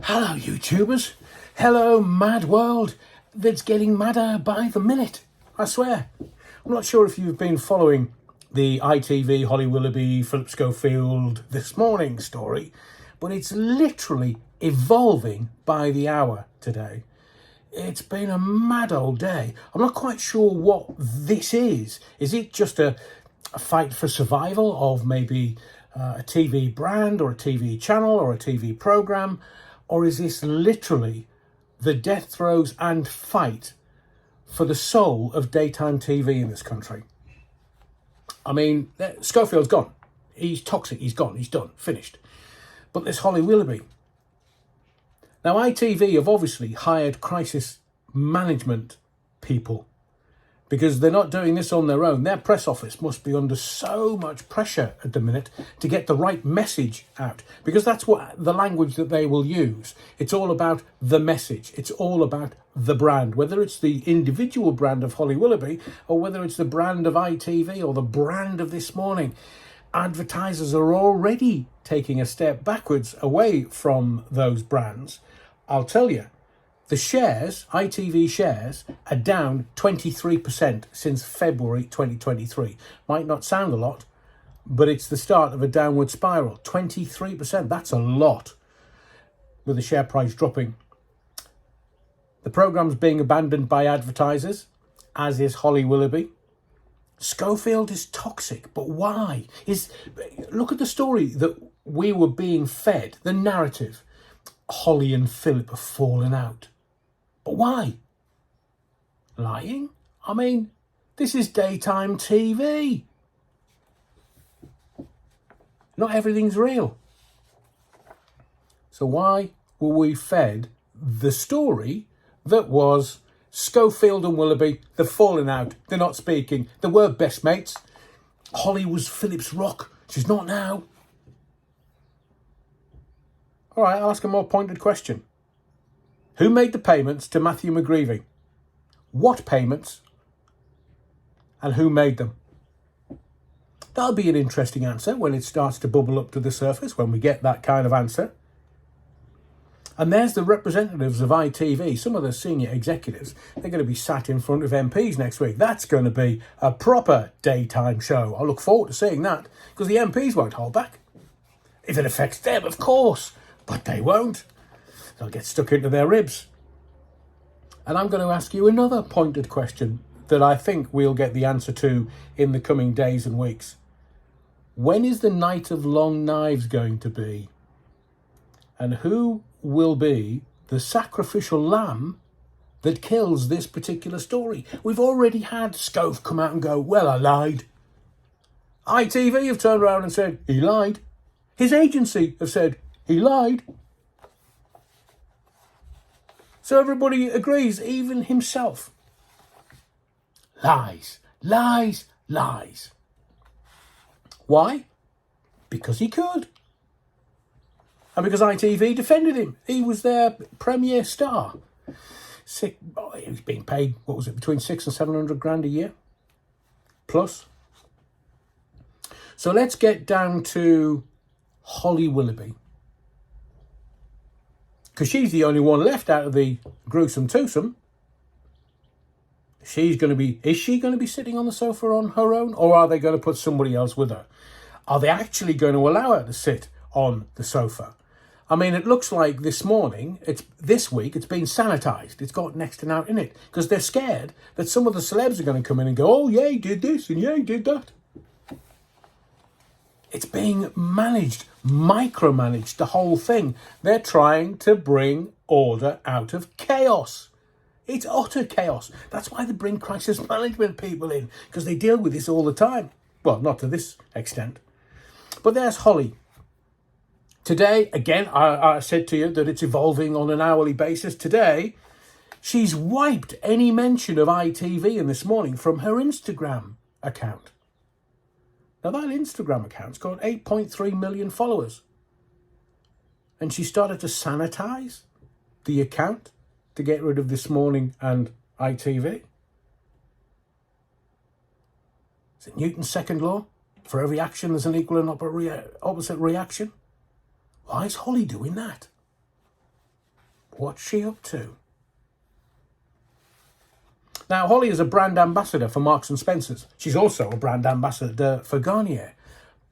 Hello, YouTubers. Hello, mad world that's getting madder by the minute. I swear. I'm not sure if you've been following the ITV Holly Willoughby, Phillip Schofield This Morning story, but it's literally evolving by the hour today. It's been a mad old day. I'm not quite sure what this is. Is it just a fight for survival of maybe a TV brand or a TV channel or a TV programme? Or is this literally the death throes and fight for the soul of daytime TV in this country? I mean, Schofield's gone. He's toxic. He's gone. He's done. Finished. But this Holly Willoughby. Now, ITV have obviously hired crisis management people because they're not doing this on their own. Their press office must be under so much pressure at the minute to get the right message out, because that's what the language that they will use. It's all about the message. It's all about the brand, whether it's the individual brand of Holly Willoughby or whether it's the brand of ITV or the brand of This Morning. Advertisers are already taking a step backwards away from those brands. I'll tell you, the shares, ITV shares, are down 23% since February 2023. Might not sound a lot, but it's the start of a downward spiral. 23%, that's a lot, with the share price dropping. The programme's being abandoned by advertisers, as is Holly Willoughby. Schofield is toxic, but why? Look at the story that we were being fed, the narrative. Holly and Phillip have fallen out. But why? Lying? I mean, this is daytime TV. Not everything's real. So why were we fed the story that was Schofield and Willoughby, they're falling out, they're not speaking, they were best mates. Holly was Phillip's rock, she's not now. All right, I'll ask a more pointed question. Who made the payments to Matthew McGreevy? What payments? And who made them? That'll be an interesting answer when it starts to bubble up to the surface, when we get that kind of answer. And there's the representatives of ITV, some of the senior executives. They're going to be sat in front of MPs next week. That's going to be a proper daytime show. I look forward to seeing that, because the MPs won't hold back. If it affects them, of course, but they won't. They'll get stuck into their ribs. And I'm going to ask you another pointed question that I think we'll get the answer to in the coming days and weeks. When is the Night of Long Knives going to be? And who will be the sacrificial lamb that kills this particular story? We've already had Scove come out and go, well, I lied. ITV have turned around and said, he lied. His agency have said, he lied. So everybody agrees, even himself. Lies, lies, lies. Why? Because he could. And because ITV defended him. He was their premier star. He was being paid, what was it, between 600 and 700 grand a year? Plus. So let's get down to Holly Willoughby. Because she's the only one left out of the gruesome twosome. Is she going to be sitting on the sofa on her own? Or are they going to put somebody else with her? Are they actually going to allow her to sit on the sofa? I mean, it looks like this morning, this week, it's been sanitised. It's got next and out in it. Because they're scared that some of the celebs are going to come in and go, oh, yeah, he did this and yeah, he did that. It's being managed, micromanaged, the whole thing. They're trying to bring order out of chaos. It's utter chaos. That's why they bring crisis management people in, because they deal with this all the time. Well, not to this extent. But there's Holly. Today, again, I said to you that it's evolving on an hourly basis. Today, she's wiped any mention of ITV in This Morning from her Instagram account. Now, that Instagram account's got 8.3 million followers. And she started to sanitize the account to get rid of This Morning and ITV. Is it Newton's second law? For every action, there's an equal and opposite reaction. Why is Holly doing that? What's she up to? Now, Holly is a brand ambassador for Marks and Spencer's. She's also a brand ambassador for Garnier.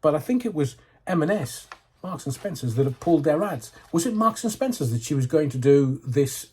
But I think it was M&S, Marks and Spencer's, that have pulled their ads. Was it Marks and Spencer's that she was going to do this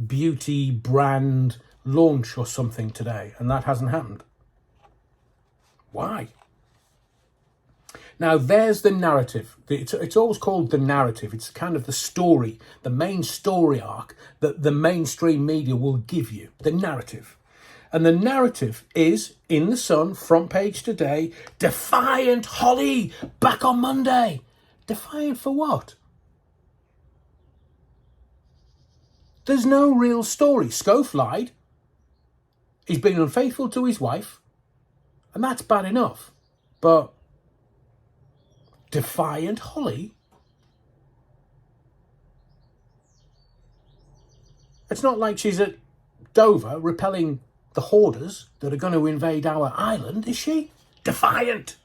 beauty brand launch or something today, and that hasn't happened? Why? Now, there's the narrative. It's always called the narrative. It's kind of the story, the main story arc that the mainstream media will give you, the narrative. And the narrative is, in the Sun, front page today, defiant Holly, back on Monday. Defiant for what? There's no real story. Schofield lied. He's been unfaithful to his wife, and that's bad enough. But defiant Holly? It's not like she's at Dover repelling the hoarders that are going to invade our island, is she? Defiant!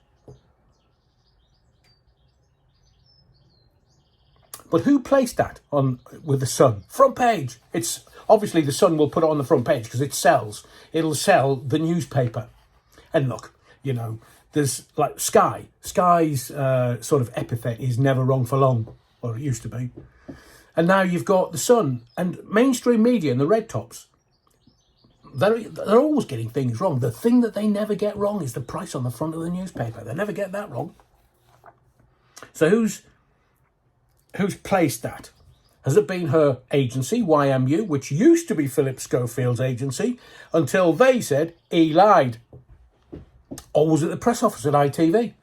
But who placed that on with the Sun? Front page. It's obviously the Sun will put it on the front page because it sells. It'll sell the newspaper. And look, you know, there's like Sky. Sky's sort of epithet is never wrong for long, or it used to be. And now you've got the Sun and mainstream media and the red tops. They're always getting things wrong. The thing that they never get wrong is the price on the front of the newspaper. They never get that wrong. So who's placed that? Has it been her agency, YMU, which used to be Phillip Schofield's agency, until they said he lied? Or was it the press office at ITV?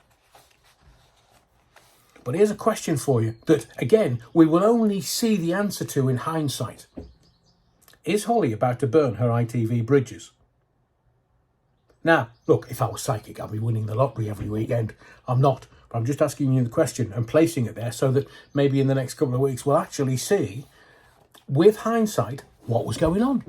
But here's a question for you that, again, we will only see the answer to in hindsight. Is Holly about to burn her ITV bridges? Now, look, if I was psychic, I'd be winning the lottery every weekend. I'm not. But I'm just asking you the question and placing it there so that maybe in the next couple of weeks we'll actually see, with hindsight, what was going on.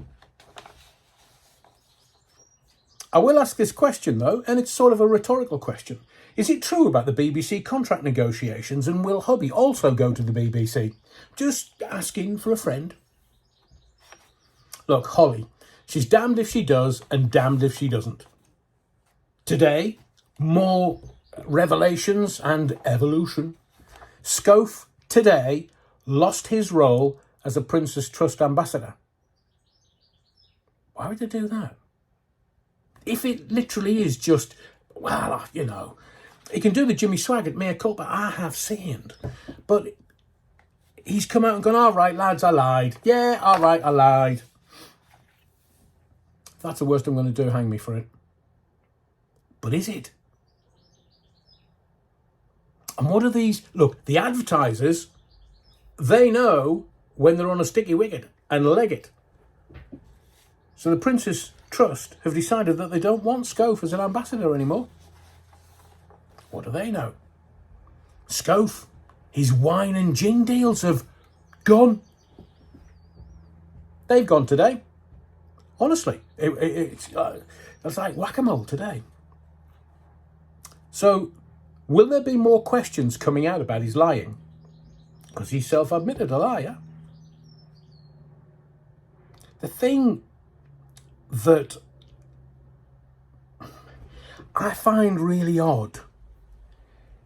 I will ask this question, though, and it's sort of a rhetorical question. Is it true about the BBC contract negotiations, and will hubby also go to the BBC? Just asking for a friend. Look, Holly, she's damned if she does and damned if she doesn't. Today, more revelations and evolution. Schofield today lost his role as a Prince's Trust ambassador. Why would they do that? If it literally is just, well, you know, he can do the Jimmy Swaggart mea culpa, I have sinned. But he's come out and gone, all right, lads, I lied. Yeah, all right, I lied. If that's the worst I'm going to do, hang me for it. But is it? And what are these? Look, the advertisers, they know when they're on a sticky wicket and leg it. So the Prince's Trust have decided that they don't want Schofield as an ambassador anymore. What do they know? Schofield, his wine and gin deals have gone. They've gone today. Honestly, it's like whack-a-mole today. So, will there be more questions coming out about his lying? Because he's self-admitted a liar. The thing that I find really odd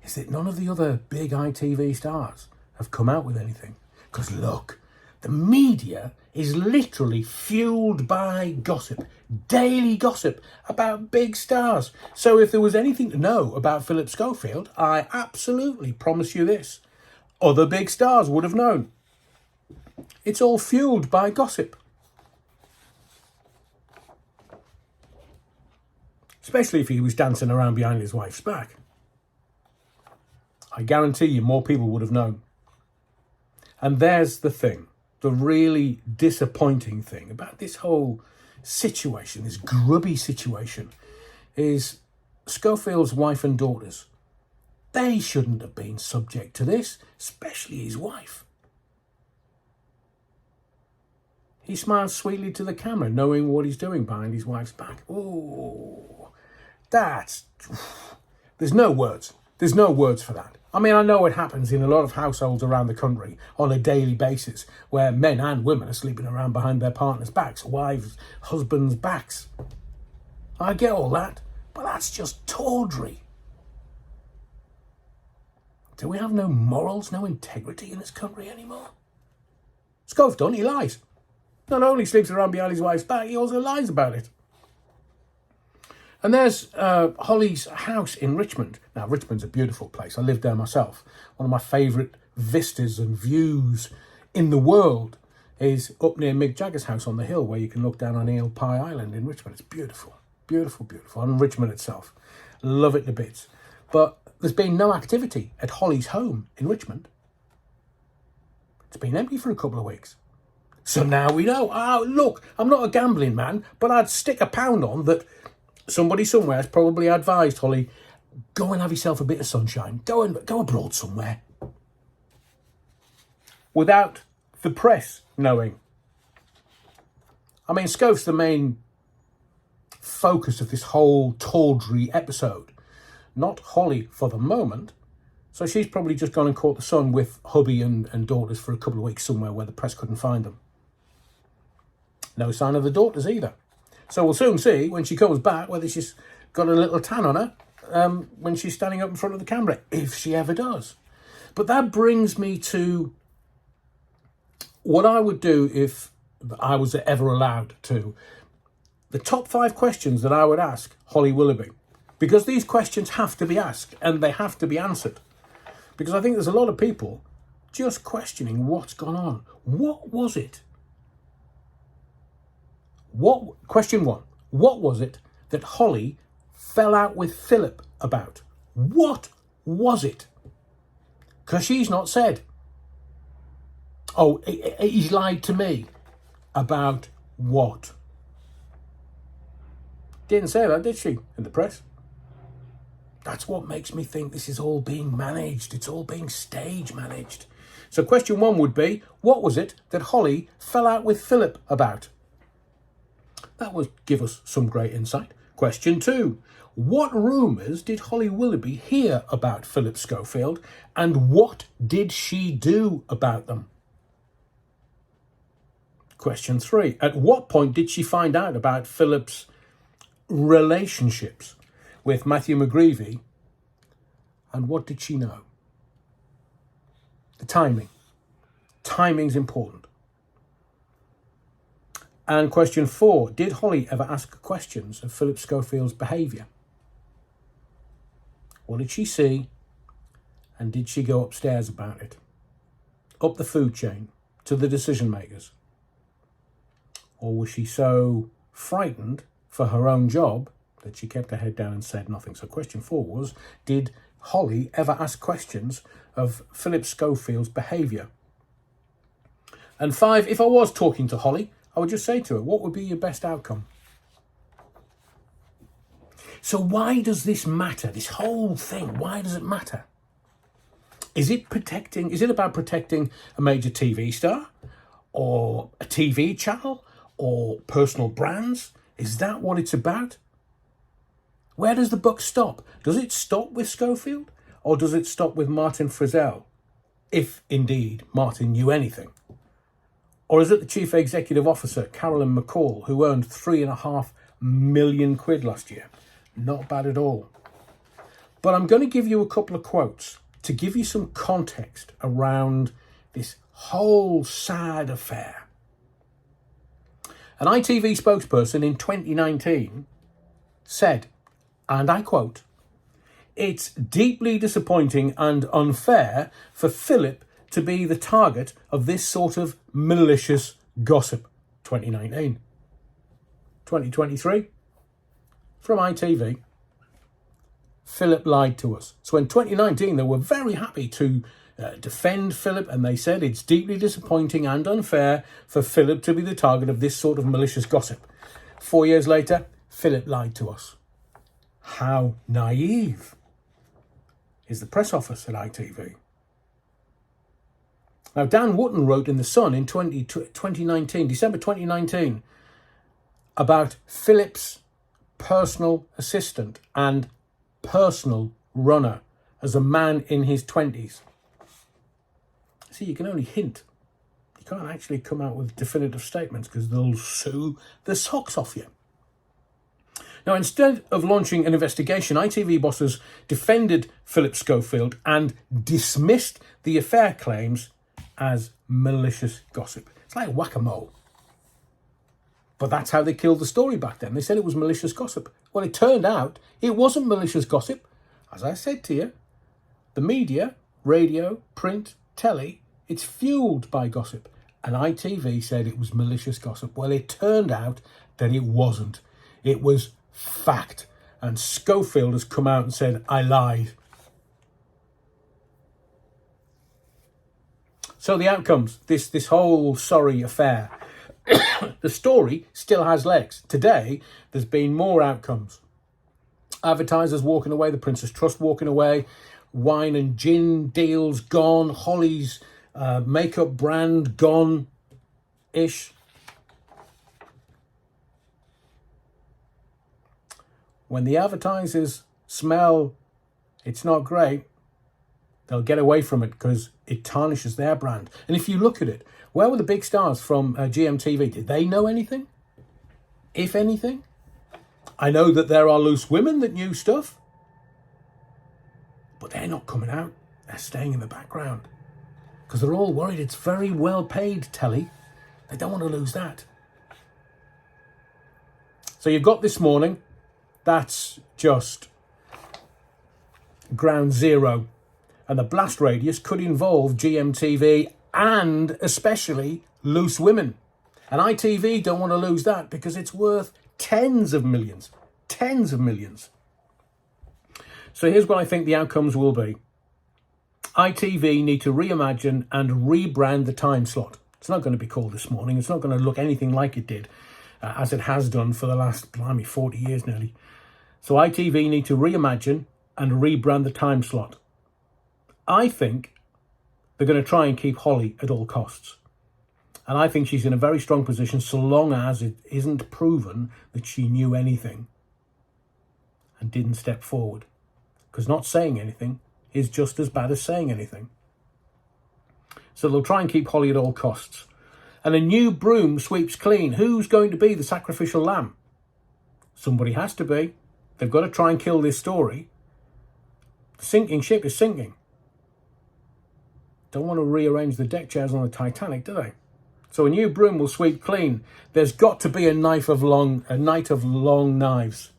is that none of the other big ITV stars have come out with anything. Because look, the media is literally fueled by gossip, daily gossip about big stars. So if there was anything to know about Phillip Schofield, I absolutely promise you this. Other big stars would have known. It's all fueled by gossip. Especially if he was dancing around behind his wife's back. I guarantee you more people would have known. And there's the thing, the really disappointing thing about this whole situation, this grubby situation, is Schofield's wife and daughters. They shouldn't have been subject to this, especially his wife. He smiles sweetly to the camera, knowing what he's doing behind his wife's back. Oh, there's no words. There's no words for that. I mean, I know it happens in a lot of households around the country on a daily basis where men and women are sleeping around behind their partners' backs, wives, husbands' backs. I get all that, but that's just tawdry. Do we have no morals, no integrity in this country anymore? Schofield, he lies. Not only sleeps around behind his wife's back, he also lies about it. And there's Holly's house in Richmond. Now, Richmond's a beautiful place. I lived there myself. One of my favourite vistas and views in the world is up near Mick Jagger's house on the hill, where you can look down on Eel Pie Island in Richmond. It's beautiful, beautiful, beautiful. And Richmond itself. Love it to bits. But there's been no activity at Holly's home in Richmond. It's been empty for a couple of weeks. So now we know. Oh, look, I'm not a gambling man, but I'd stick £1 on that somebody somewhere has probably advised Holly, go and have yourself a bit of sunshine. Go abroad somewhere. Without the press knowing. I mean, Scofi's the main focus of this whole tawdry episode. Not Holly for the moment. So she's probably just gone and caught the sun with hubby and daughters for a couple of weeks somewhere where the press couldn't find them. No sign of the daughters either. So we'll soon see when she comes back whether she's got a little tan on her when she's standing up in front of the camera, if she ever does. But that brings me to what I would do if I was ever allowed to. The top 5 questions that I would ask Holly Willoughby. Because these questions have to be asked and they have to be answered. Because I think there's a lot of people just questioning what's gone on. What was it? Question 1. What was it that Holly fell out with Phillip about? What was it? Because she's not said. Oh, he's lied to me. About what? Didn't say that, did she, in the press? That's what makes me think this is all being managed. It's all being stage managed. So question 1 would be, what was it that Holly fell out with Phillip about? That would give us some great insight. Question 2. What rumours did Holly Willoughby hear about Phillip Schofield, and what did she do about them? Question 3. At what point did she find out about Phillip's relationships with Matthew McGreevy, and what did she know? The timing. Timing's important. And question 4, did Holly ever ask questions of Phillip Schofield's behaviour? What did she see, and did she go upstairs about it? Up the food chain, to the decision makers? Or was she so frightened for her own job that she kept her head down and said nothing? So question 4 was, did Holly ever ask questions of Phillip Schofield's behaviour? And 5, if I was talking to Holly, I would just say to her, what would be your best outcome? So why does this matter? This whole thing, why does it matter? Is it about protecting a major TV star? Or a TV channel? Or personal brands? Is that what it's about? Where does the buck stop? Does it stop with Schofield? Or does it stop with Martin Frizzell? If indeed Martin knew anything. Or is it the Chief Executive Officer, Carolyn McCall, who earned £3.5 million last year? Not bad at all. But I'm going to give you a couple of quotes to give you some context around this whole sad affair. An ITV spokesperson in 2019 said, and I quote, "It's deeply disappointing and unfair for Phillip to be the target of this sort of malicious gossip." 2019. 2023. From ITV. Phillip lied to us. So in 2019, they were very happy to defend Phillip, and they said it's deeply disappointing and unfair for Phillip to be the target of this sort of malicious gossip. 4 years later, Phillip lied to us. How naive is the press office at ITV? Now, Dan Wootton wrote in The Sun in 2019, December 2019, about Phillip's personal assistant and personal runner, as a man in his 20s. See, you can only hint. You can't actually come out with definitive statements because they'll sue the socks off you. Now, instead of launching an investigation, ITV bosses defended Phillip Schofield and dismissed the affair claims as malicious gossip. It's like whack-a-mole. But that's how they killed the story back then. They said it was malicious gossip. Well, it turned out it wasn't malicious gossip. As I said to you, the media, radio, print, telly, it's fueled by gossip. And ITV said it was malicious gossip. Well, it turned out that it wasn't. It was fact. And Schofield has come out and said, I lied. So the outcomes, this whole sorry affair, the story still has legs. Today, there's been more outcomes. Advertisers walking away, the Princess Trust walking away, wine and gin deals gone, Holly's makeup brand gone-ish. When the advertisers smell it's not great, they'll get away from it because it tarnishes their brand. And if you look at it, where were the big stars from GMTV? Did they know anything? If anything? I know that there are loose women that knew stuff, but they're not coming out. They're staying in the background because they're all worried. It's very well paid telly. They don't want to lose that. So you've got This Morning. That's just ground zero. And the blast radius could involve GMTV and especially loose women. And ITV don't want to lose that because it's worth tens of millions. Tens of millions. So here's what I think the outcomes will be. ITV need to reimagine and rebrand the time slot. It's not going to be called This Morning. It's not going to look anything like it did, as it has done for the last, 40 years nearly. So ITV need to reimagine and rebrand the time slot. I think they're going to try and keep Holly at all costs. And I think she's in a very strong position so long as it isn't proven that she knew anything and didn't step forward. Because not saying anything is just as bad as saying anything. So they'll try and keep Holly at all costs. And a new broom sweeps clean. Who's going to be the sacrificial lamb? Somebody has to be. They've got to try and kill this story. The sinking ship is sinking. Don't want to rearrange the deck chairs on the Titanic, do they? So a new broom will sweep clean. There's got to be a night of long knives.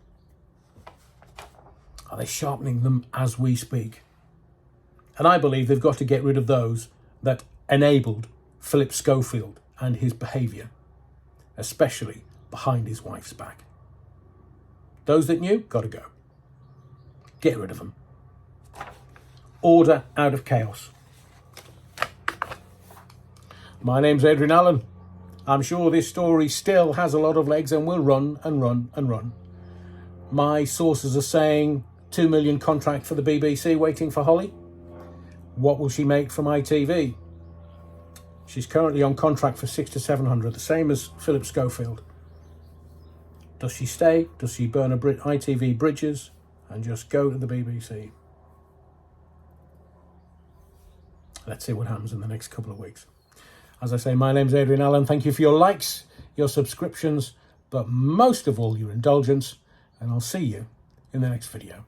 Are they sharpening them as we speak? And I believe they've got to get rid of those that enabled Phillip Schofield and his behaviour, especially behind his wife's back. Those that knew, got to go. Get rid of them. Order out of chaos. My name's Adrian Allen. I'm sure this story still has a lot of legs and will run and run and run. My sources are saying 2 million contract for the BBC waiting for Holly. What will she make from ITV? She's currently on contract for 600 to 700, the same as Phillip Schofield. Does she stay? Does she burn ITV bridges and just go to the BBC? Let's see what happens in the next couple of weeks. As I say, my name's Adrian Allen. Thank you for your likes, your subscriptions, but most of all, your indulgence. And I'll see you in the next video.